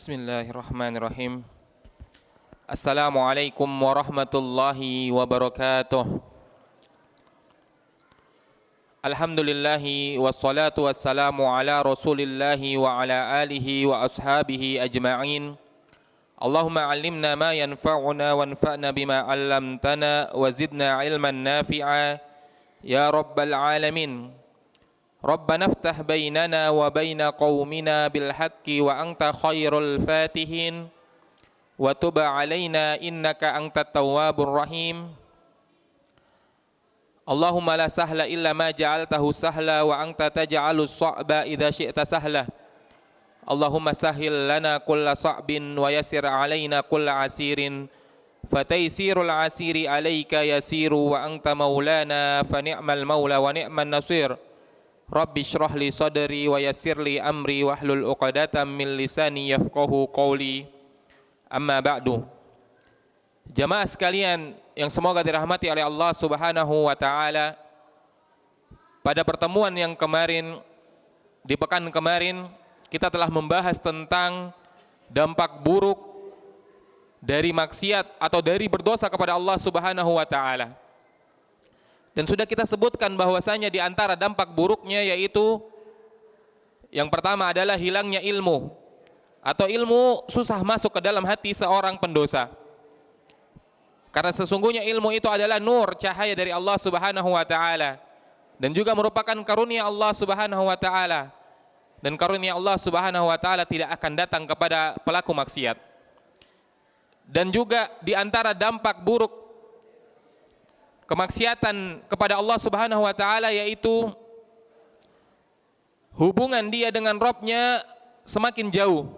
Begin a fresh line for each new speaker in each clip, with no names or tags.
Bismillahirrahmanirrahim. Assalamualaikum warahmatullahi wabarakatuh. Alhamdulillahi wassalatu wassalamu ala rasulillahi wa ala alihi wa ashabihi ajma'in. Allahumma allimna ma yanfa'una wanfa'na bima 'allamtana wa zidna ilman nafi'a ya rabbal alamin. Rabbana iftah bainana wa baina qaumina bil haqqi wa anta khairul fatihin wa tub 'alaina innaka antat tawwabur rahim. Allahumma la sahla illa ma ja'altahu sahla wa anta taj'alus sa'ba idza syi'ta sahla. Allahumma sahhil lana kulla sa'bin wa yassir 'alaina kulla 'asirin fataysirul 'asiri 'alaika yasiru wa anta maulana fa ni'mal maula wa ni'man nasir. Rabbi shrah li sadri wa yassir li amri wahlul 'uqdatam min lisani yafqahu qawli. Amma ba'du. Jamaah sekalian yang semoga dirahmati oleh Allah Subhanahu wa taala, pada pertemuan yang kemarin, di pekan kemarin, kita telah membahas tentang dampak buruk dari maksiat atau dari berdosa kepada Allah Subhanahu wa taala. Dan sudah kita sebutkan bahwasanya di antara dampak buruknya yaitu yang pertama adalah hilangnya ilmu, atau ilmu susah masuk ke dalam hati seorang pendosa. Karena sesungguhnya ilmu itu adalah nur, cahaya dari Allah Subhanahu wa taala, dan juga merupakan karunia Allah Subhanahu wa taala. Dan karunia Allah Subhanahu wa taala tidak akan datang kepada pelaku maksiat. Dan juga di antara dampak buruk kemaksiatan kepada Allah Subhanahu wa taala yaitu hubungan dia dengan Rabb-nya semakin jauh.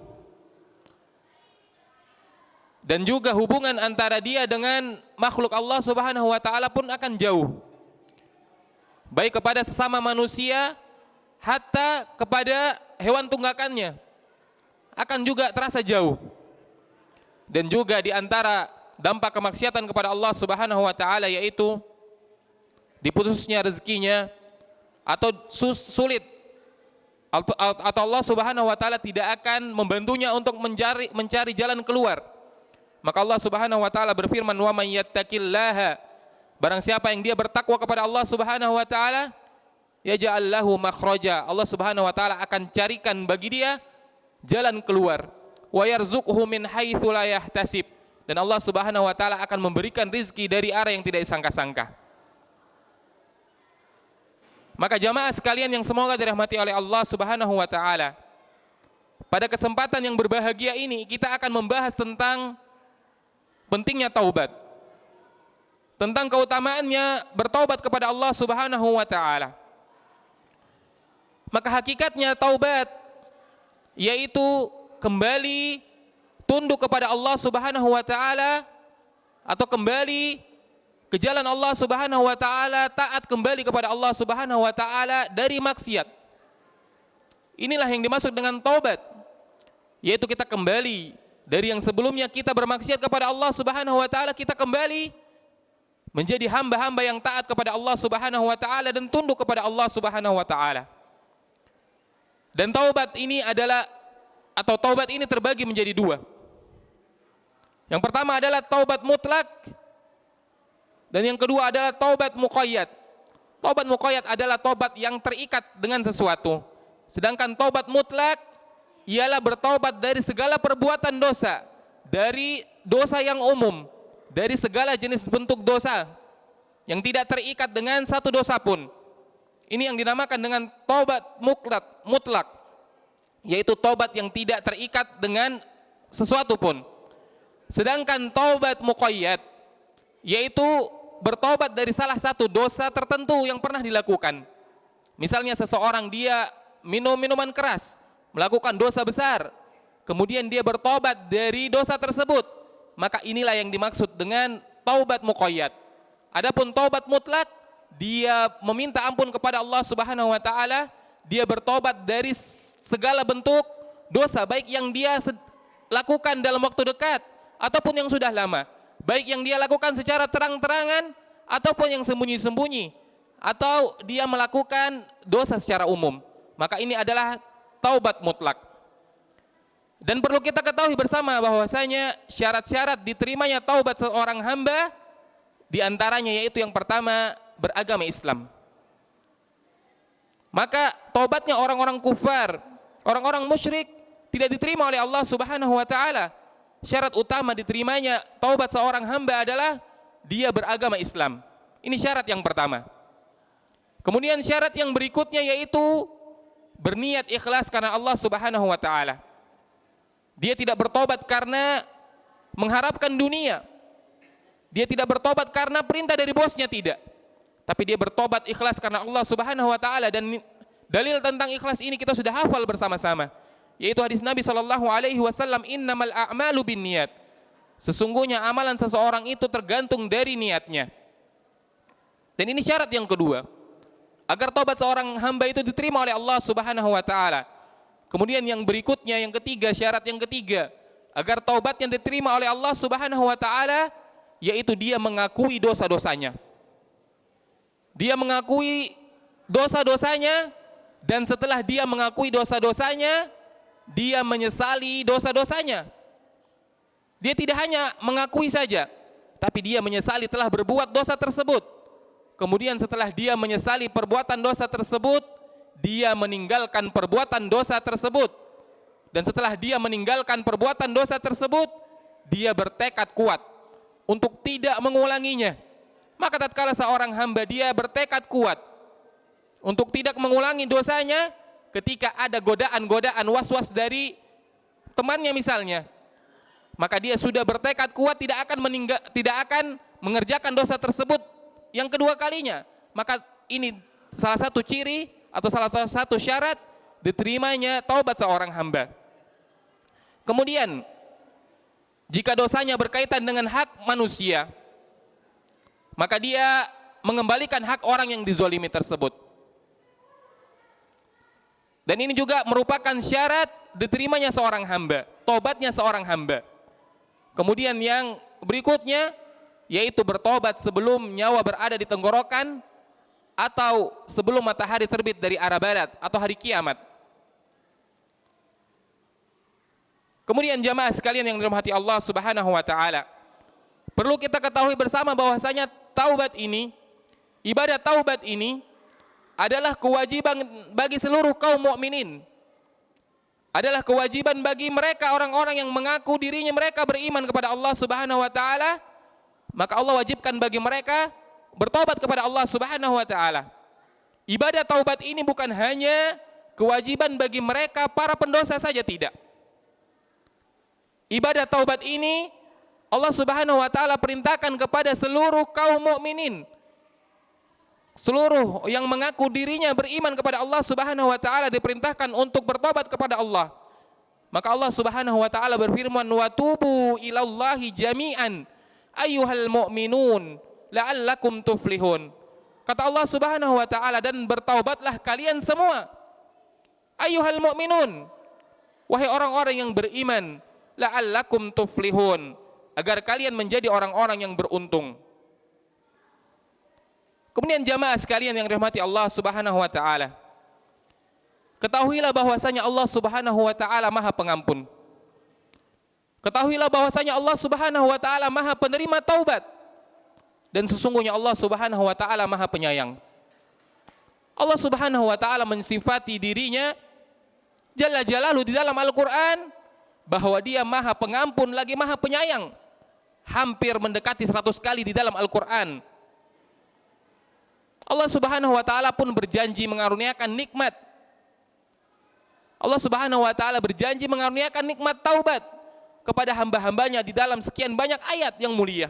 Dan juga hubungan antara dia dengan makhluk Allah Subhanahu wa taala pun akan jauh. Baik kepada sesama manusia hatta kepada hewan tunggakannya akan juga terasa jauh. Dan juga di antara dampak kemaksiatan kepada Allah Subhanahu wa taala yaitu diputusnya rezekinya, atau sulit, atau Allah Subhanahu wa taala tidak akan membantunya untuk mencari jalan keluar. Maka Allah Subhanahu wa taala berfirman, "Wa may yattaqillaha", barang siapa yang dia bertakwa kepada Allah Subhanahu wa taala, yaj'al lahu makhraja, Allah Subhanahu wa taala akan carikan bagi dia jalan keluar. Wa yarzuqhu min haitsu la yahtasib, dan Allah Subhanahu wa taala akan memberikan rizki dari arah yang tidak disangka-sangka. Maka jamaah sekalian yang semoga dirahmati oleh Allah Subhanahu wa taala, pada kesempatan yang berbahagia ini kita akan membahas tentang pentingnya taubat, tentang keutamaannya bertaubat kepada Allah Subhanahu wa taala. Maka hakikatnya taubat yaitu kembali tunduk kepada Allah Subhanahu wa taala, atau kembali ke jalan Allah Subhanahu wa taala, taat kembali kepada Allah Subhanahu wa taala dari maksiat. Inilah yang dimaksud dengan taubat, yaitu kita kembali dari yang sebelumnya kita bermaksiat kepada Allah Subhanahu wa taala, kita kembali menjadi hamba-hamba yang taat kepada Allah Subhanahu wa taala dan tunduk kepada Allah Subhanahu wa taala. Dan taubat ini adalah, atau taubat ini terbagi menjadi dua. Yang pertama adalah taubat mutlak, dan yang kedua adalah taubat muqayyad. Taubat muqayyad adalah taubat yang terikat dengan sesuatu. Sedangkan taubat mutlak ialah bertaubat dari segala perbuatan dosa, dari dosa yang umum, dari segala jenis bentuk dosa yang tidak terikat dengan satu dosa pun. Ini yang dinamakan dengan taubat mutlak, yaitu taubat yang tidak terikat dengan sesuatu pun. Sedangkan taubat muqayyad yaitu bertobat dari salah satu dosa tertentu yang pernah dilakukan. Misalnya seseorang dia minum minuman keras, melakukan dosa besar, kemudian dia bertobat dari dosa tersebut, maka inilah yang dimaksud dengan taubat muqayyad. Adapun taubat mutlak, dia meminta ampun kepada Allah Subhanahu wa taala, dia bertobat dari segala bentuk dosa, baik yang dia lakukan dalam waktu dekat ataupun yang sudah lama, baik yang dia lakukan secara terang-terangan ataupun yang sembunyi-sembunyi, atau dia melakukan dosa secara umum. Maka ini adalah taubat mutlak. Dan perlu kita ketahui bersama bahwasanya syarat-syarat diterimanya taubat seorang hamba diantaranya yaitu yang pertama beragama Islam. Maka taubatnya orang-orang kufar, orang-orang musyrik tidak diterima oleh Allah Subhanahu wa taala. Syarat utama diterimanya taubat seorang hamba adalah dia beragama Islam. Ini syarat yang pertama. Kemudian syarat yang berikutnya yaitu berniat ikhlas karena Allah Subhanahu wa taala. Dia tidak bertobat karena mengharapkan dunia. Dia tidak bertobat karena perintah dari bosnya, tidak. Tapi dia bertobat ikhlas karena Allah Subhanahu wa taala, dan dalil tentang ikhlas ini kita sudah hafal bersama-sama, yaitu hadis Nabi sallallahu alaihi wasallam, innamal a'malu binniyat. Sesungguhnya amalan seseorang itu tergantung dari niatnya. Dan ini syarat yang kedua, agar tobat seorang hamba itu diterima oleh Allah Subhanahu wa taala. Kemudian yang berikutnya, yang ketiga, syarat yang ketiga agar taubatnya diterima oleh Allah Subhanahu wa taala, yaitu dia mengakui dosa-dosanya. Dia mengakui dosa-dosanya, dan setelah dia mengakui dosa-dosanya, dia menyesali dosa-dosanya. Dia tidak hanya mengakui saja, tapi dia menyesali telah berbuat dosa tersebut. Kemudian setelah dia menyesali perbuatan dosa tersebut, dia meninggalkan perbuatan dosa tersebut. Dan setelah dia meninggalkan perbuatan dosa tersebut, dia bertekad kuat untuk tidak mengulanginya. Maka tatkala seorang hamba dia bertekad kuat untuk tidak mengulangi dosanya, ketika ada godaan-godaan was-was dari temannya misalnya, maka dia sudah bertekad kuat tidak akan mengerjakan dosa tersebut yang kedua kalinya. Maka ini salah satu ciri atau salah satu syarat diterimanya taubat seorang hamba. Kemudian jika dosanya berkaitan dengan hak manusia, maka dia mengembalikan hak orang yang dizolimi tersebut. Dan ini juga merupakan syarat diterimanya seorang hamba, taubatnya seorang hamba. Kemudian yang berikutnya yaitu bertobat sebelum nyawa berada di tenggorokan atau sebelum matahari terbit dari arah barat atau hari kiamat. Kemudian jamaah sekalian yang dirahmati Allah Subhanahu wa taala, perlu kita ketahui bersama bahwasanya taubat ini, ibadah taubat ini adalah kewajiban bagi seluruh kaum mukminin. Adalah kewajiban bagi mereka orang-orang yang mengaku dirinya mereka beriman kepada Allah Subhanahu wa taala, maka Allah wajibkan bagi mereka bertobat kepada Allah Subhanahu wa taala. Ibadah taubat ini bukan hanya kewajiban bagi mereka para pendosa saja, tidak. Ibadah taubat ini Allah Subhanahu wa taala perintahkan kepada seluruh kaum mukminin. Seluruh yang mengaku dirinya beriman kepada Allah Subhanahu wa taala diperintahkan untuk bertobat kepada Allah. Maka Allah Subhanahu wa taala berfirman, "Wa tubu ilallahi jami'an ayyuhal mu'minun la'allakum tuflihun." Kata Allah Subhanahu wa taala, dan bertaubatlah kalian semua, ayyuhal mu'minun, wahai orang-orang yang beriman, la'allakum tuflihun, agar kalian menjadi orang-orang yang beruntung. Kemudian jamaah sekalian yang dirahmati Allah Subhanahu wa taala, ketahuilah bahwasanya Allah Subhanahu wa taala Maha Pengampun. Ketahuilah bahwasanya Allah Subhanahu wa taala Maha Penerima taubat, dan sesungguhnya Allah Subhanahu wa taala Maha Penyayang. Allah Subhanahu wa taala mensifati dirinya Jalla Jalaluhu di dalam Al-Qur'an bahwa Dia Maha Pengampun lagi Maha Penyayang. Hampir mendekati 100 kali di dalam Al-Qur'an. Allah Subhanahu wa taala pun berjanji mengaruniakan nikmat. Allah Subhanahu wa taala berjanji mengaruniakan nikmat taubat kepada hamba-hambanya di dalam sekian banyak ayat yang mulia.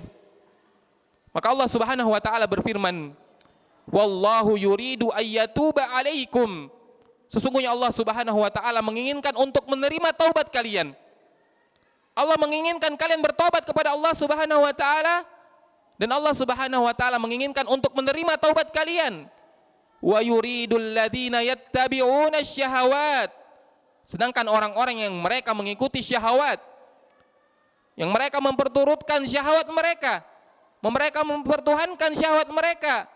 Maka Allah Subhanahu wa taala berfirman, "Wallahu yuridu ayyatuba 'alaikum." Sesungguhnya Allah Subhanahu wa taala menginginkan untuk menerima taubat kalian. Allah menginginkan kalian bertobat kepada Allah Subhanahu wa taala, dan Allah Subhanahu wa taala menginginkan untuk menerima taubat kalian. Wa yuridul ladzina yattabi'una syahawat. Sedangkan orang-orang yang mereka mengikuti syahwat, yang mereka memperturutkan syahwat mereka mempertuhankan syahwat mereka,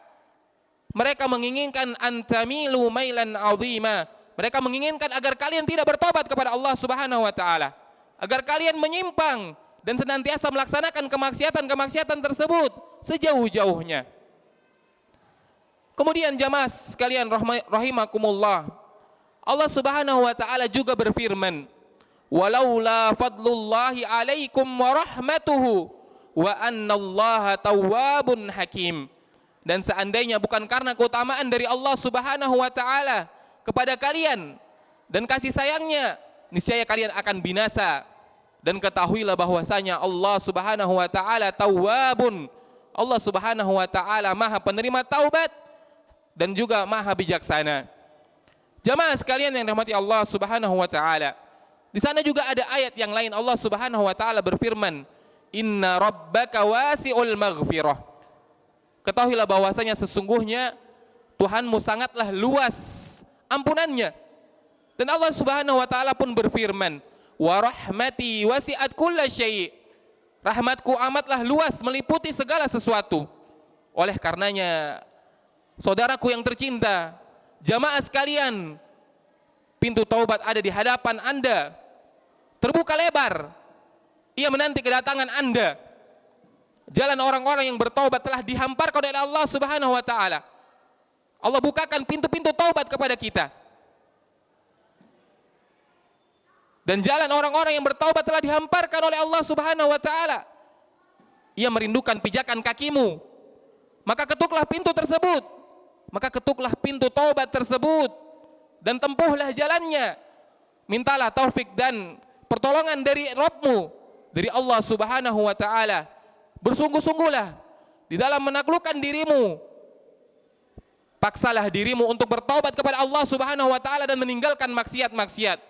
mereka menginginkan antamilu mailan azima, mereka menginginkan agar kalian tidak bertobat kepada Allah Subhanahu wa taala. agar kalian menyimpang dan senantiasa melaksanakan kemaksiatan-kemaksiatan tersebut sejauh-jauhnya. Kemudian jamaah sekalian rahimakumullah, Allah Subhanahu wa taala juga berfirman, "Walaula fadlullahi 'alaikum wa rahmatuhu wa annallaha tawwabun hakim." Dan seandainya bukan karena keutamaan dari Allah Subhanahu wa taala kepada kalian dan kasih sayangnya, niscaya kalian akan binasa. Dan ketahuilah bahwasanya Allah Subhanahu wa taala Tawwabun. Allah Subhanahu wa taala Maha penerima taubat dan juga Maha bijaksana. Jamaah sekalian yang dirahmati Allah Subhanahu wa taala, di sana juga ada ayat yang lain Allah Subhanahu wa taala berfirman, "Inna rabbaka wasi'ul maghfirah." Ketahuilah bahwasanya sesungguhnya Tuhanmu sangatlah luas ampunannya. Dan Allah Subhanahu wa taala pun berfirman, "Wa rahmati wasi'at kulla syai'." Rahmatku amatlah luas meliputi segala sesuatu. Oleh karenanya, saudaraku yang tercinta, jamaah sekalian, pintu taubat ada di hadapan Anda. Terbuka lebar. Ia menanti kedatangan Anda. Jalan orang-orang yang bertaubat telah dihamparkan oleh Allah Subhanahu wa taala. Allah bukakan pintu-pintu taubat kepada kita. Dan jalan orang-orang yang bertaubat telah dihamparkan oleh Allah Subhanahu wa taala. Ia merindukan pijakan kakimu. Maka ketuklah pintu tersebut. Maka ketuklah pintu taubat tersebut dan tempuhlah jalannya. Mintalah taufik dan pertolongan dari Rabbmu, dari Allah Subhanahu wa taala. Bersungguh-sungguhlah di dalam menaklukkan dirimu. Paksalah dirimu untuk bertaubat kepada Allah Subhanahu wa taala dan meninggalkan maksiat-maksiat.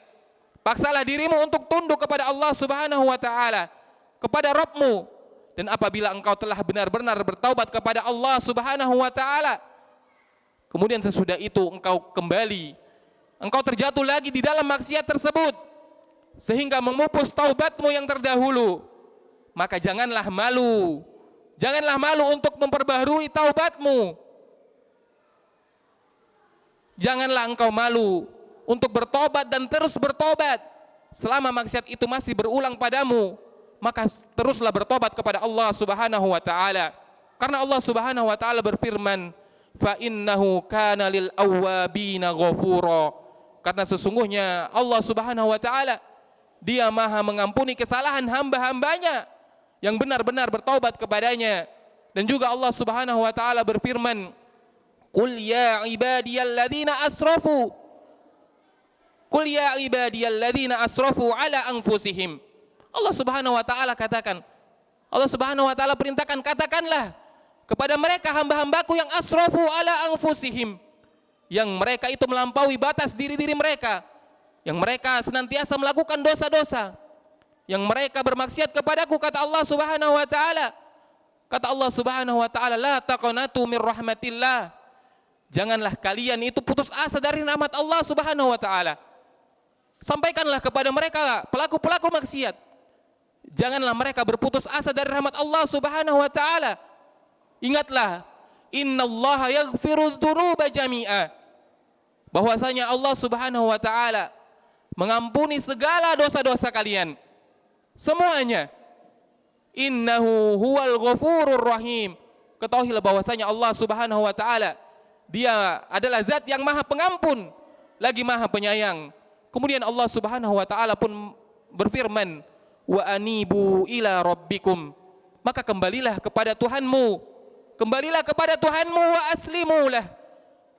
Paksalah dirimu untuk tunduk kepada Allah Subhanahu wa taala, kepada Rabbmu. Dan apabila engkau telah benar-benar bertaubat kepada Allah Subhanahu wa taala, kemudian sesudah itu engkau kembali, engkau terjatuh lagi di dalam maksiat tersebut sehingga memupus taubatmu yang terdahulu, maka janganlah malu. Janganlah malu untuk memperbaharui taubatmu. Janganlah engkau malu untuk bertobat dan terus bertobat. Selama maksiat itu masih berulang padamu, maka teruslah bertobat kepada Allah Subhanahu wa taala. Karena Allah Subhanahu wa taala berfirman, "Fa innahu kana lil awwabina ghafura." Karena sesungguhnya Allah Subhanahu wa taala Dia Maha mengampuni kesalahan hamba-hambanya yang benar-benar bertaubat kepadanya. Dan juga Allah Subhanahu wa taala berfirman, "Qul ya ibadiyalladzina asrafu Qul ya ibadiyalladzina asrafu ala anfusihim." Allah Subhanahu wa taala katakan, Allah Subhanahu wa taala perintahkan, katakanlah kepada mereka hamba-hambaku yang asrafu ala anfusihim, yang mereka itu melampaui batas diri-diri mereka, yang mereka senantiasa melakukan dosa-dosa, yang mereka bermaksiat kepadaku, kata Allah Subhanahu wa taala. Kata Allah Subhanahu wa taala, "La taqnatu mir rahmatillah." Janganlah kalian itu putus asa dari rahmat Allah Subhanahu wa taala. Sampaikanlah kepada mereka pelaku-pelaku maksiat, janganlah mereka berputus asa dari rahmat Allah Subhanahu wa taala. Ingatlah, innallaha yaghfiru dzunuba jami'a, bahwasanya Allah Subhanahu wa taala mengampuni segala dosa-dosa kalian semuanya. Innahu huwal ghafurur rahim. Ketahuilah bahwasanya Allah Subhanahu wa taala Dia adalah zat yang Maha Pengampun lagi Maha Penyayang. Kemudian Allah Subhanahu wa taala pun berfirman, "Wa anibu ila rabbikum." Maka kembalilah kepada Tuhanmu. Kembalilah kepada Tuhanmu, wa aslimulah,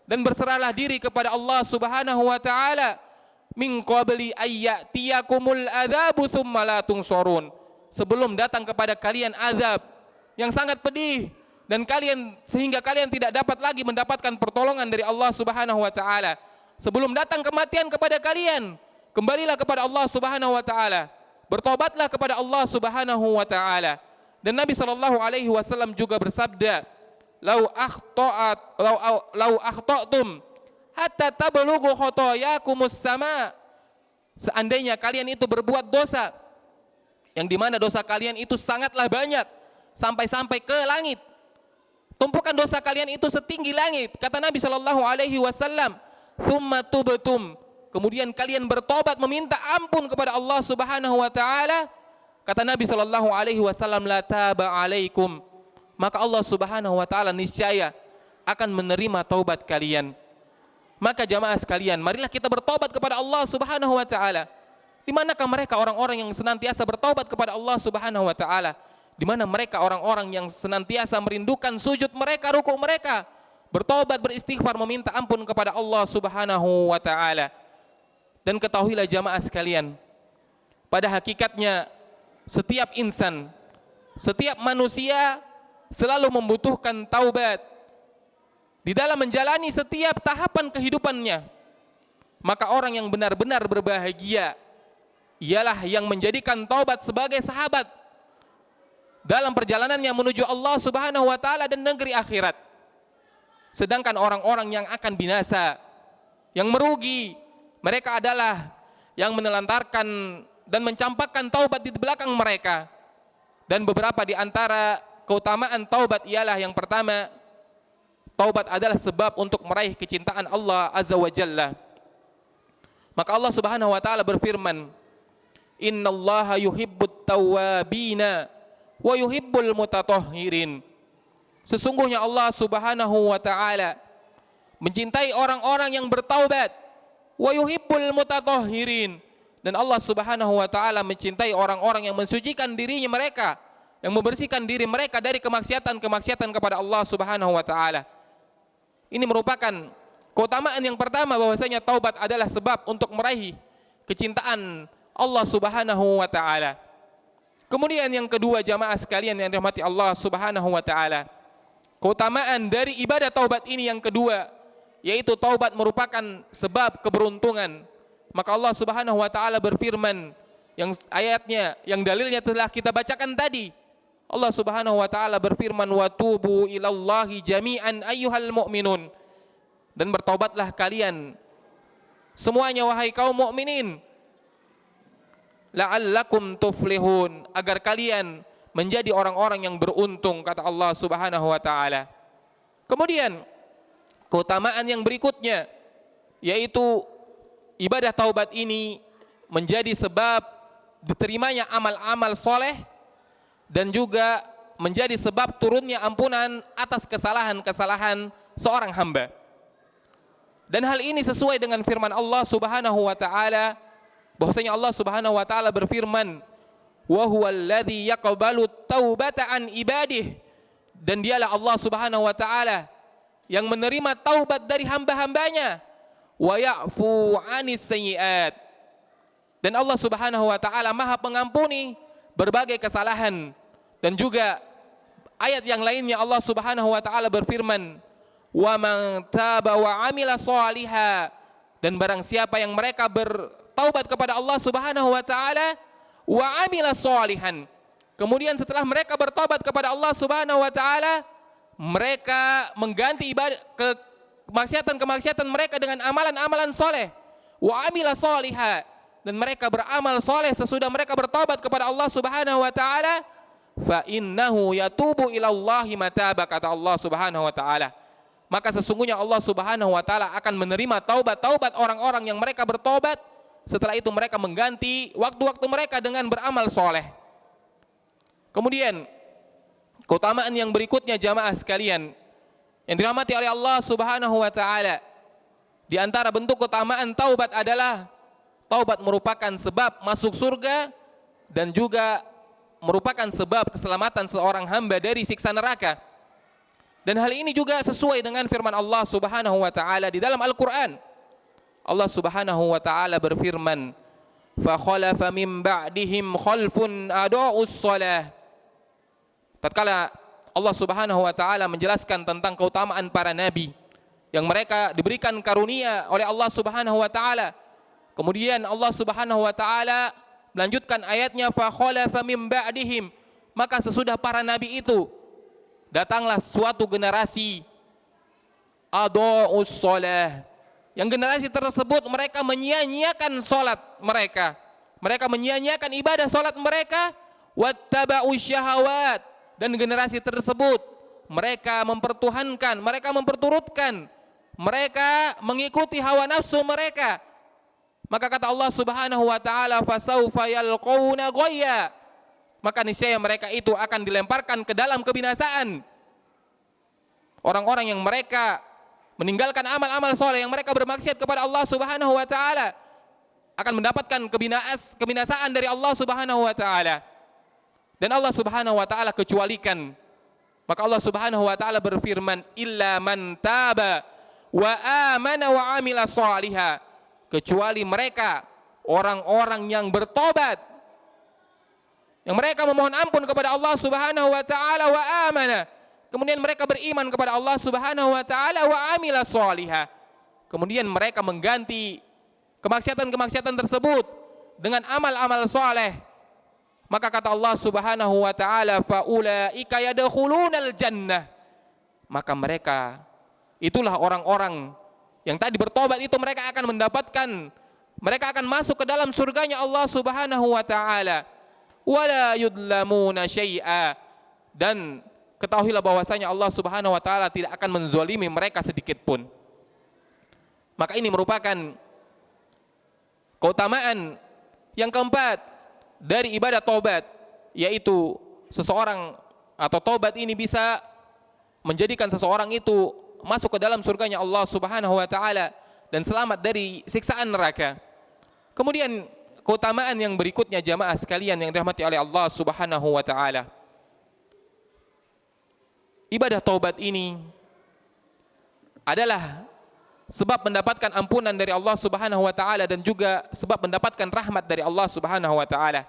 dan berserahlah diri kepada Allah Subhanahu wa taala. Min qabli ayyatiyakumul adzabu tsumma la tunsurun. Sebelum datang kepada kalian azab yang sangat pedih dan sehingga kalian tidak dapat lagi mendapatkan pertolongan dari Allah Subhanahu wa taala. Sebelum datang kematian kepada kalian, kembalilah kepada Allah Subhanahu wa taala. Bertobatlah kepada Allah Subhanahu wa taala. Dan Nabi sallallahu alaihi wasallam juga bersabda, "Lau akhtatum hatta tablughu khotoyakumus sama." Seandainya kalian itu berbuat dosa, yang dimana dosa kalian itu sangatlah banyak, sampai-sampai ke langit. Tumpukan dosa kalian itu setinggi langit. Kata Nabi sallallahu alaihi wasallam, "Tsumma tubtum." kemudian kalian bertobat meminta ampun kepada Allah Subhanahu wa taala, kata Nabi sallallahu alaihi wasallam, la taba alaikum, maka Allah Subhanahu wa taala niscaya akan menerima taubat kalian. Maka jamaah sekalian, marilah kita bertobat kepada Allah Subhanahu wa taala. Di manakah mereka orang-orang yang senantiasa bertobat kepada Allah Subhanahu wa taala? Di mana mereka orang-orang yang senantiasa merindukan sujud mereka, rukuk mereka, bertobat, beristighfar, meminta ampun kepada Allah Subhanahu wa taala. Dan ketahuilah jamaah sekalian, pada hakikatnya setiap insan, setiap manusia selalu membutuhkan taubat di dalam menjalani setiap tahapan kehidupannya. Maka orang yang benar-benar berbahagia ialah yang menjadikan taubat sebagai sahabat dalam perjalanannya menuju Allah Subhanahu wa taala dan negeri akhirat. Sedangkan orang-orang yang akan binasa, yang merugi, mereka adalah yang menelantarkan dan mencampakkan taubat di belakang mereka. Dan beberapa di antara keutamaan taubat ialah yang pertama, taubat adalah sebab untuk meraih kecintaan Allah Azza wa Jalla. Maka Allah Subhanahu wa taala berfirman, "Innallaha yuhibbut tawwabina wa yuhibbul mutatahhirin." Sesungguhnya Allah Subhanahu wa taala mencintai orang-orang yang bertaubat, wa yuhibbul mutatahhirin, dan Allah Subhanahu wa taala mencintai orang-orang yang mensucikan dirinya mereka, yang membersihkan diri mereka dari kemaksiatan-kemaksiatan kepada Allah Subhanahu wa taala. Ini merupakan keutamaan yang pertama, bahwasanya taubat adalah sebab untuk meraih kecintaan Allah Subhanahu wa taala. Kemudian yang kedua jamaah sekalian yang dirahmati Allah Subhanahu wa taala, keutamaan dari ibadah taubat ini yang kedua, yaitu taubat merupakan sebab keberuntungan. Maka Allah Subhanahu wa taala berfirman, yang ayatnya, yang dalilnya telah kita bacakan tadi. Allah Subhanahu wa taala berfirman, "Wa tubu ilallahi jami'an ayyuhal mu'minun." Dan bertaubatlah kalian semuanya wahai kaum mukminin, la'allakum tuflihun, agar kalian menjadi orang-orang yang beruntung, kata Allah Subhanahu wa taala. Kemudian keutamaan yang berikutnya, yaitu ibadah taubat ini menjadi sebab diterimanya amal-amal soleh dan juga menjadi sebab turunnya ampunan atas kesalahan-kesalahan seorang hamba. Dan hal ini sesuai dengan firman Allah Subhanahu wa taala, bahwasanya Allah Subhanahu wa taala berfirman, "Wa huwallazi yaqbalu taubata an ibadihi." Dan dialah Allah Subhanahu wa taala yang menerima taubat dari hamba-hambanya, wa ya'fu 'anis sayyi'at. Dan Allah Subhanahu wa taala Maha pengampuni berbagai kesalahan. Dan juga ayat yang lainnya Allah Subhanahu wa taala berfirman, wa man taba wa 'amila shaliha. Dan barang siapa yang mereka bertaubat kepada Allah Subhanahu wa taala, wa 'amila shalihan, kemudian setelah mereka bertobat kepada Allah Subhanahu wa taala, mereka mengganti ibadah kemaksiatan-kemaksiatan mereka dengan amalan-amalan soleh. Wa amila sholiha, dan mereka beramal soleh sesudah mereka bertobat kepada Allah Subhanahu wa taala, fa innahu yatubu ilallahi mataba, kata Allah Subhanahu wa taala. Maka sesungguhnya Allah Subhanahu wa taala akan menerima taubat-taubat orang-orang yang mereka bertobat. Setelah itu mereka mengganti waktu-waktu mereka dengan beramal soleh. Kemudian keutamaan yang berikutnya jamaah sekalian yang dirahmati oleh Allah Subhanahu wa taala, di antara bentuk keutamaan taubat adalah taubat merupakan sebab masuk surga dan juga merupakan sebab keselamatan seorang hamba dari siksa neraka. Dan hal ini juga sesuai dengan firman Allah Subhanahu wa taala di dalam Al-Qur'an. Allah Subhanahu wa taala berfirman, "Fa khalafa min ba'dihim khalfun adaa'us shalah." Tatkala Allah Subhanahu wa taala menjelaskan tentang keutamaan para nabi yang mereka diberikan karunia oleh Allah Subhanahu wa taala, kemudian Allah Subhanahu wa taala melanjutkan ayatnya, fa khalafa min ba'dihim, maka sesudah para nabi itu datanglah suatu generasi adaa'us shalah, yang generasi tersebut mereka menyia-nyiakan salat mereka, mereka menyia-nyiakan ibadah salat mereka, wattaba'us syahawat, dan generasi tersebut mereka mempertuhankan, mereka memperturutkan, mereka mengikuti hawa nafsu mereka. Maka kata Allah Subhanahu wa taala, fasaufa yalqauna ghayya. Maka niscaya mereka itu akan dilemparkan ke dalam kebinasaan. Orang-orang yang mereka meninggalkan amal-amal soleh, yang mereka bermaksiat kepada Allah Subhanahu wa taala, akan mendapatkan kebinasaan dari Allah Subhanahu wa taala. Dan Allah Subhanahu wa taala kecualikan. Maka Allah Subhanahu wa taala berfirman, illa man taba wa amana wa amila shaliha. Kecuali mereka orang-orang yang bertobat, yang mereka memohon ampun kepada Allah Subhanahu wa taala wa amana. Kemudian mereka beriman kepada Allah Subhanahu wa taala wa amila shaliha. Kemudian mereka mengganti kemaksiatan-kemaksiatan tersebut dengan amal-amal saleh. Maka kata Allah Subhanahu wa taala, faulaika yadkhulunal jannah. Maka mereka itulah orang-orang yang tadi bertobat itu, mereka akan mendapatkan, mereka akan masuk ke dalam surganya Allah Subhanahu wa taala. Wala yudlamuna syai'a. Dan ketahuilah bahwasanya Allah Subhanahu wa taala tidak akan menzalimi mereka sedikit pun. Maka ini merupakan keutamaan yang keempat dari ibadah taubat, yaitu seseorang atau taubat ini bisa menjadikan seseorang itu masuk ke dalam surganya Allah Subhanahu wa taala dan selamat dari siksaan neraka. Kemudian keutamaan yang berikutnya jamaah sekalian yang dirahmati oleh Allah Subhanahu wa taala. Ibadah taubat ini adalah sebab mendapatkan ampunan dari Allah Subhanahu wa taala dan juga sebab mendapatkan rahmat dari Allah Subhanahu wa taala.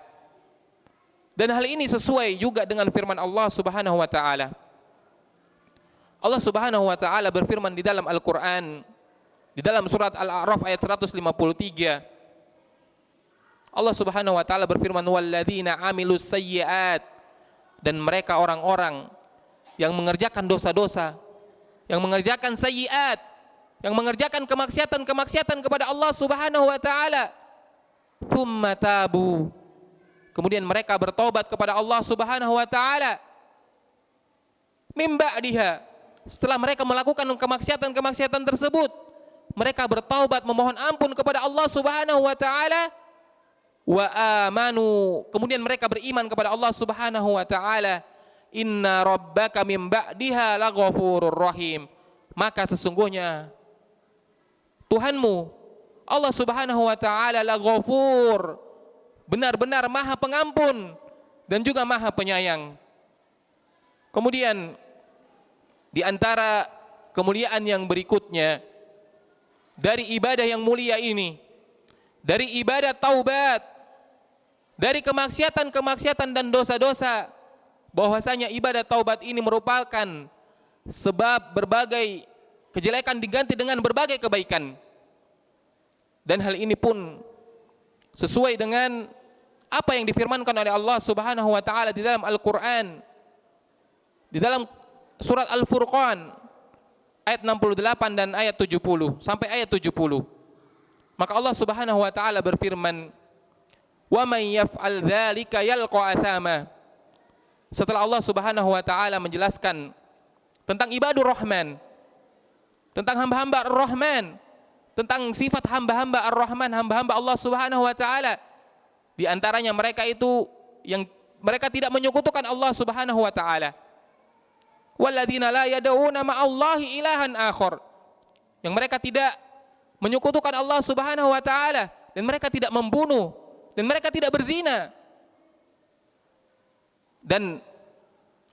Dan hal ini sesuai juga dengan firman Allah Subhanahu wa taala. Allah Subhanahu wa taala berfirman di dalam Al-Qur'an, di dalam surat Al-A'raf ayat 153. Allah Subhanahu wa taala berfirman, walladzina amilus sayyi'at, dan mereka orang-orang yang mengerjakan dosa-dosa, yang mengerjakan sayyi'at, yang mengerjakan kemaksiatan-kemaksiatan kepada Allah Subhanahu wa taala, tsumma tabu, kemudian mereka bertobat kepada Allah Subhanahu wa taala, mim ba'diha, setelah mereka melakukan kemaksiatan-kemaksiatan tersebut, mereka bertaubat memohon ampun kepada Allah Subhanahu wa taala, wa amanu, kemudian mereka beriman kepada Allah Subhanahu wa taala, inna rabbaka mim ba'diha laghafurur rahim, maka sesungguhnya Tuhanmu Allah Subhanahu wa taala laghafur, benar-benar Maha Pengampun dan juga Maha Penyayang. Kemudian di antara kemuliaan yang berikutnya dari ibadah yang mulia ini, dari ibadah taubat, dari kemaksiatan-kemaksiatan dan dosa-dosa, bahwasanya ibadah taubat ini merupakan sebab berbagai kejelekan diganti dengan berbagai kebaikan. Dan hal ini pun sesuai dengan apa yang difirmankan oleh Allah Subhanahu wa taala di dalam Al-Qur'an, di dalam surat Al-Furqan ayat 68 dan ayat 70 sampai ayat 70. Maka Allah Subhanahu wa taala berfirman, wa may yaf'al dzalika yalqa athama. Setelah Allah Subhanahu wa taala menjelaskan tentang ibadur rahman, tentang hamba-hamba ar-Rahman, tentang sifat hamba-hamba ar-Rahman, hamba-hamba Allah Subhanahu wa taala, di antaranya mereka itu yang mereka tidak menyekutukan Allah Subhanahu wa taala. Walladzina la yad'una ma'allahi ilahan akhar, yang mereka tidak menyekutukan Allah Subhanahu wa taala, dan mereka tidak membunuh, dan mereka tidak berzina. Dan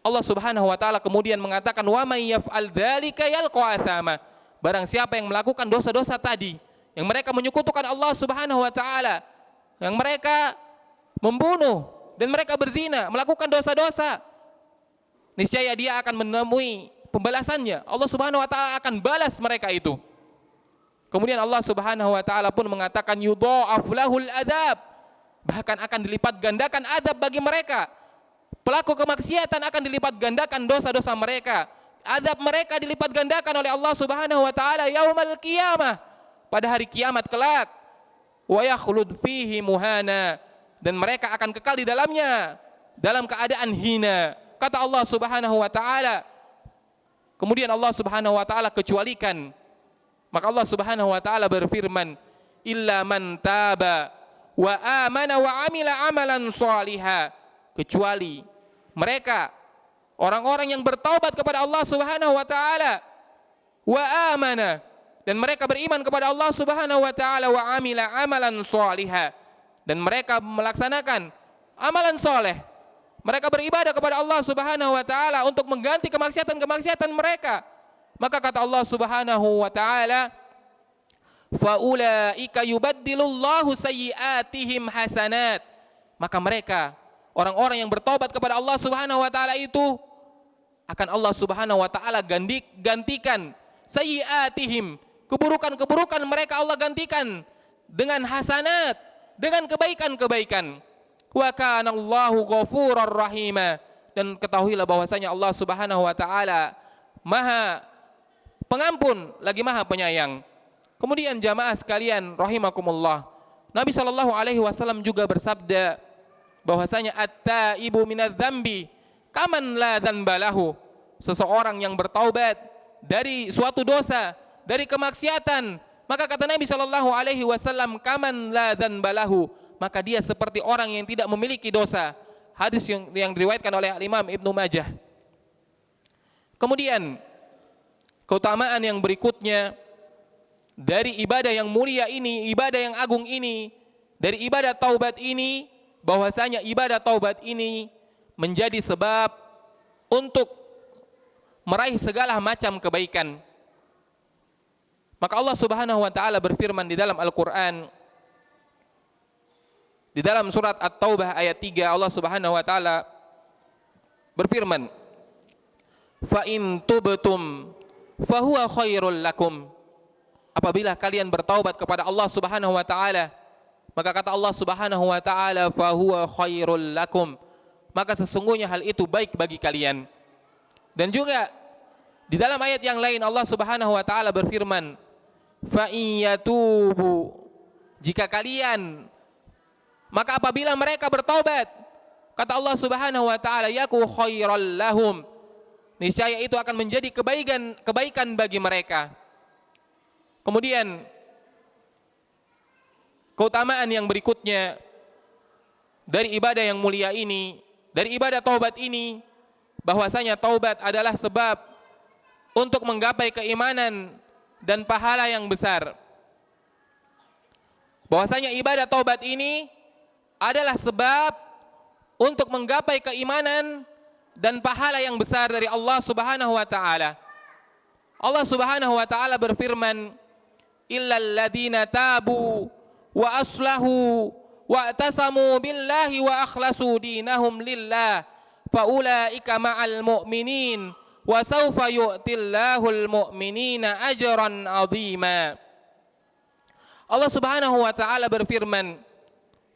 Allah Subhanahu wa taala kemudian mengatakan, wa may yaf'al dzalika yalqa athama, barang siapa yang melakukan dosa-dosa tadi, yang mereka menyekutukan Allah Subhanahu wa taala, yang mereka membunuh dan mereka berzina, melakukan dosa-dosa, niscaya dia akan menemui pembalasannya. Allah Subhanahu wa taala akan balas mereka itu. Kemudian Allah Subhanahu wa taala pun mengatakan, yudha'af lahul adzab, bahkan akan dilipat gandakan azab bagi mereka. Pelaku kemaksiatan akan dilipat gandakan dosa-dosa mereka. Azab mereka dilipat gandakan oleh Allah Subhanahu wa taala yaumal qiyamah, pada hari kiamat kelak. Wa yakhlud fihi muhana, dan mereka akan kekal di dalamnya dalam keadaan hina. Kata Allah Subhanahu wa taala. Kemudian Allah Subhanahu wa taala kecualikan. Maka Allah Subhanahu wa taala berfirman, illa man taba wa amana wa amila amalan shaliha, kecuali mereka orang-orang yang bertaubat kepada Allah Subhanahu wa taala, wa amana, dan mereka beriman kepada Allah Subhanahu wa taala, wa amila amalan shaliha, dan mereka melaksanakan amalan soleh. Mereka beribadah kepada Allah Subhanahu wa taala untuk mengganti kemaksiatan-kemaksiatan mereka. Maka kata Allah Subhanahu wa taala, faulaika yubaddilullahu sayyi'atihim hasanat. Maka mereka, orang-orang yang bertobat kepada Allah Subhanahu wa taala itu, akan Allah Subhanahu wa taala gantikan sayyi'atihim, keburukan-keburukan mereka Allah gantikan dengan hasanat, dengan kebaikan-kebaikan. Wa kana Allahu ghafurar rahima, dan ketahuilah bahwasanya Allah Subhanahu wa taala Maha Pengampun lagi Maha Penyayang. Kemudian jamaah sekalian rahimakumullah, Nabi sallallahu alaihi wasallam juga bersabda bahwasanya at-taibu minadz-dzambi kaman la dzanbalahu. Seseorang yang bertaubat dari suatu dosa, dari kemaksiatan, maka kata Nabi sallallahu alaihi wasallam kaman la dzanbalahu, maka dia seperti orang yang tidak memiliki dosa. Hadis yang diriwayatkan oleh Imam Ibnu Majah. Kemudian keutamaan yang berikutnya dari ibadah yang mulia ini, ibadah yang agung ini, dari ibadah taubat ini, bahwasanya ibadah taubat ini menjadi sebab untuk meraih segala macam kebaikan. Maka Allah Subhanahu wa taala berfirman di dalam Al-Qur'an, di dalam surat At-Taubah ayat 3, Allah Subhanahu wa taala berfirman, fa in tubtum fahuwa khairul lakum. Apabila kalian bertaubat kepada Allah Subhanahu wa taala, maka kata Allah Subhanahu wa taala fahuwa khairul lakum, maka sesungguhnya hal itu baik bagi kalian. Dan juga di dalam ayat yang lain Allah Subhanahu wa taala berfirman, fa in yatubu, jika kalian, maka apabila mereka bertaubat, kata Allah Subhanahu wa taala, yaku khairal lahum, niscaya itu akan menjadi kebaikan bagi mereka. Kemudian keutamaan yang berikutnya dari ibadah yang mulia ini, dari ibadah taubat ini, bahwasanya taubat adalah sebab untuk menggapai keimanan dan pahala yang besar. Bahwasanya ibadah taubat ini adalah sebab untuk menggapai keimanan dan pahala yang besar dari Allah Subhanahu wa taala. Allah Subhanahu wa taala berfirman, illal ladzina tabu wa aslahu wa atasamu billahi wa akhlasu dinahum lillah faulaika ma'al mu'minin wa sawfa yu'tillahul mu'minina ajran 'azima. Allah Subhanahu wa taala berfirman,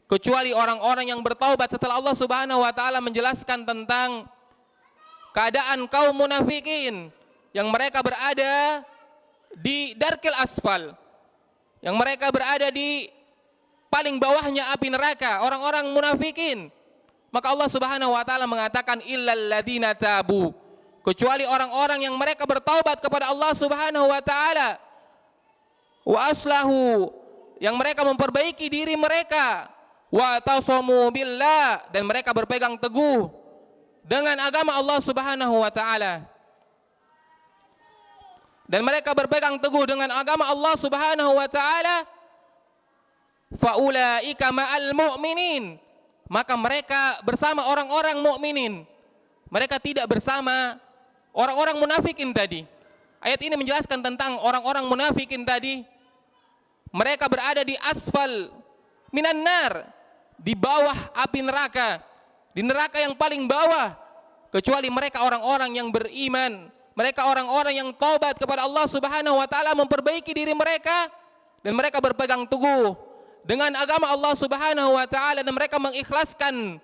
kecuali orang-orang yang bertaubat setelah Allah Subhanahu wa taala menjelaskan tentang keadaan kaum munafikin yang mereka berada di darkil asfal, yang mereka berada di paling bawahnya api neraka, orang-orang munafikin. Maka Allah Subhanahu wa taala mengatakan illal ladzina tabu, kecuali orang-orang yang mereka bertaubat kepada Allah Subhanahu wa taala, wa aslahu, yang mereka memperbaiki diri mereka, wa tasamu billah, dan mereka berpegang teguh dengan agama Allah Subhanahu wa taala. Dan mereka berpegang teguh dengan agama Allah Subhanahu wa taala, faulaika ma'al mu'minin, maka mereka bersama orang-orang mukminin. Mereka tidak bersama orang-orang munafikin tadi. Ayat ini menjelaskan tentang orang-orang munafikin tadi. Mereka berada di asfal minan nar, di bawah api neraka, di neraka yang paling bawah. Kecuali mereka orang-orang yang beriman, mereka orang-orang yang taubat kepada Allah Subhanahu wa taala, memperbaiki diri mereka, dan mereka berpegang teguh dengan agama Allah Subhanahu wa taala, dan mereka mengikhlaskan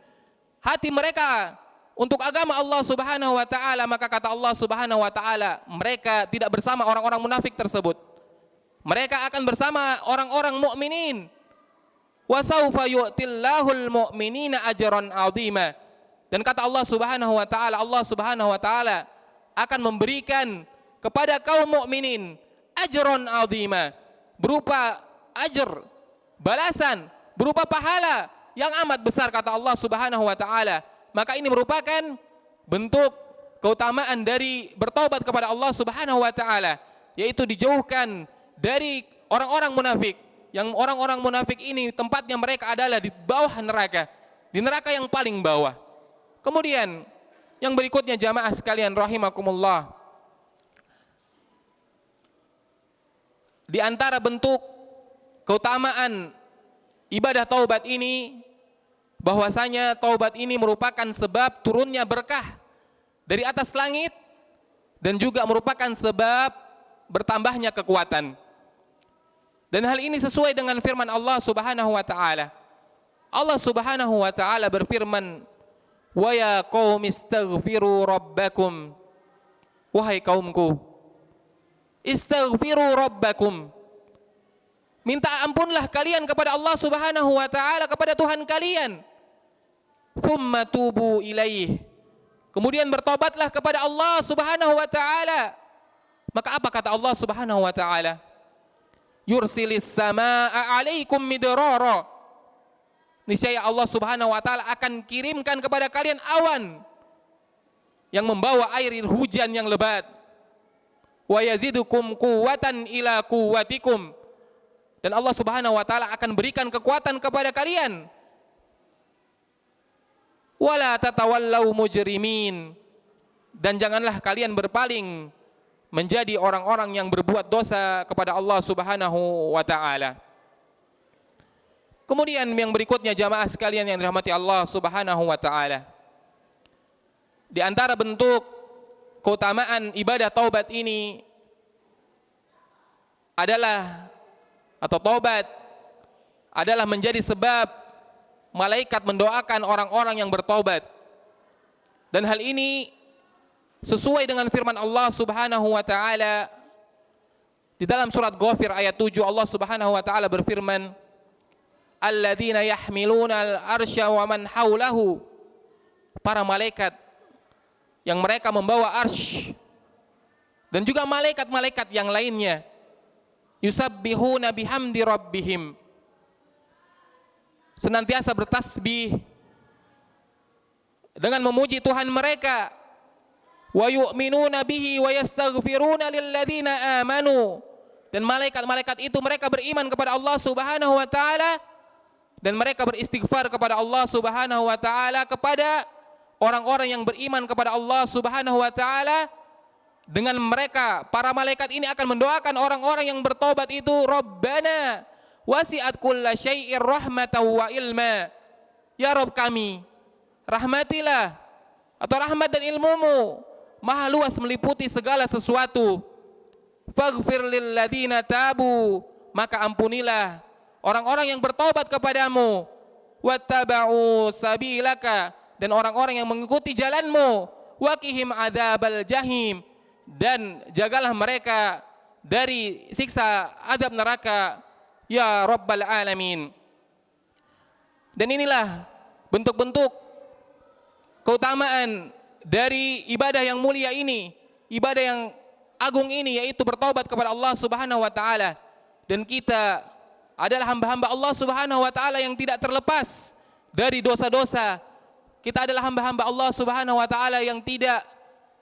hati mereka untuk agama Allah Subhanahu wa taala. Maka kata Allah Subhanahu wa taala, mereka tidak bersama orang-orang munafik tersebut. Mereka akan bersama orang-orang mukminin. Wa sawfa yu'tillahul mu'minina ajran 'azima. Dan kata Allah Subhanahu wa taala, Allah Subhanahu wa taala akan memberikan kepada kaum mukminin ajran 'azima, berupa ajr, balasan, berupa pahala yang amat besar kata Allah Subhanahu wa taala. Maka ini merupakan bentuk keutamaan dari bertaubat kepada Allah Subhanahu wa taala, yaitu dijauhkan dari orang-orang munafik. Yang orang-orang munafik ini tempatnya mereka adalah di bawah neraka, di neraka yang paling bawah. Kemudian yang berikutnya jamaah sekalian rahimakumullah, di antara bentuk keutamaan ibadah taubat ini, bahwasanya taubat ini merupakan sebab turunnya berkah dari atas langit dan juga merupakan sebab bertambahnya kekuatan. Dan hal ini sesuai dengan firman Allah Subhanahu wa taala. Allah Subhanahu wa taala berfirman, "Wa ya qaumi istaghfiru rabbakum." Wahai kaumku, istaghfiru rabbakum. Minta ampunlah kalian kepada Allah Subhanahu wa taala, kepada Tuhan kalian. Tsumma tubu ilaih. Kemudian bertobatlah kepada Allah Subhanahu wa taala. Maka apa kata Allah Subhanahu wa taala? Yursilis samaa'a 'alaikum midrara. Niscaya Allah Subhanahu wa taala akan kirimkan kepada kalian awan yang membawa air hujan yang lebat. Wa yazidukum quwwatan ila quwwatikum. Dan Allah Subhanahu wa taala akan berikan kekuatan kepada kalian. Wala tatawallau mujrimin. Dan janganlah kalian berpaling menjadi orang-orang yang berbuat dosa kepada Allah Subhanahu wa taala. Kemudian yang berikutnya jamaah sekalian yang dirahmati Allah Subhanahu wa taala, di antara bentuk keutamaan ibadah taubat ini adalah, atau taubat adalah menjadi sebab malaikat mendoakan orang-orang yang bertaubat. Dan hal ini sesuai dengan firman Allah Subhanahu wa taala di dalam surat Ghafir ayat 7. Allah Subhanahu wa taala berfirman, alladzina yahmiluna al-arsya wa man haulahu. Para malaikat yang mereka membawa arsy dan juga malaikat-malaikat yang lainnya, yusabbihuna bihamdi rabbihim, senantiasa bertasbih dengan memuji Tuhan mereka. Wa yu'minuna bihi wa yastaghfiruna lilladzina amanu. Dan malaikat-malaikat itu mereka beriman kepada Allah Subhanahu wa taala dan mereka beristighfar kepada Allah Subhanahu wa taala, kepada orang-orang yang beriman kepada Allah Subhanahu wa taala. Dengan mereka para malaikat ini akan mendoakan orang-orang yang bertobat itu, Rabbana wasi'at kulla syai'ir rahmatan wa ilma. Ya Rabb kami, rahmatilah, atau rahmat dan ilmumu maha luas meliputi segala sesuatu. Faghfir lil ladzina tabu, maka ampunilah orang-orang yang bertobat kepadamu. Wattaba'u sabilaka, dan orang-orang yang mengikuti jalanmu. Waqihim adzabal jahim, dan jagalah mereka dari siksa azab neraka. Ya Rabbal alamin. Dan inilah bentuk-bentuk keutamaan dari ibadah yang mulia ini, ibadah yang agung ini, yaitu bertobat kepada Allah Subhanahu wa taala. Dan kita adalah hamba-hamba Allah Subhanahu wa taala yang tidak terlepas dari dosa-dosa. Kita adalah hamba-hamba Allah Subhanahu wa taala yang tidak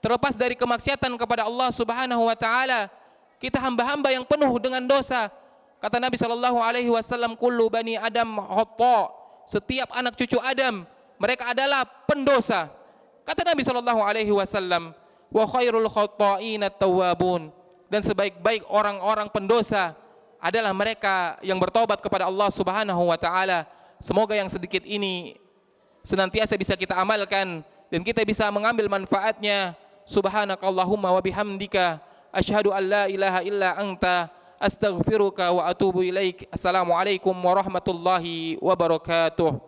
terlepas dari kemaksiatan kepada Allah Subhanahu wa taala. Kita hamba-hamba yang penuh dengan dosa. Kata Nabi sallallahu alaihi wasallam, kullu bani Adam khata. Setiap anak cucu Adam mereka adalah pendosa. Kata Nabi sallallahu alaihi wasallam, wa khairul khata'ina tawwabun. Dan sebaik-baik orang-orang pendosa adalah mereka yang bertobat kepada Allah Subhanahu wa taala. Semoga yang sedikit ini senantiasa bisa kita amalkan dan kita bisa mengambil manfaatnya. Subhanakallahumma wa bihamdika asyhadu an la ilaha illa anta astaghfiruka wa atubu ilaik. Assalamualaikum warahmatullahi wabarakatuh.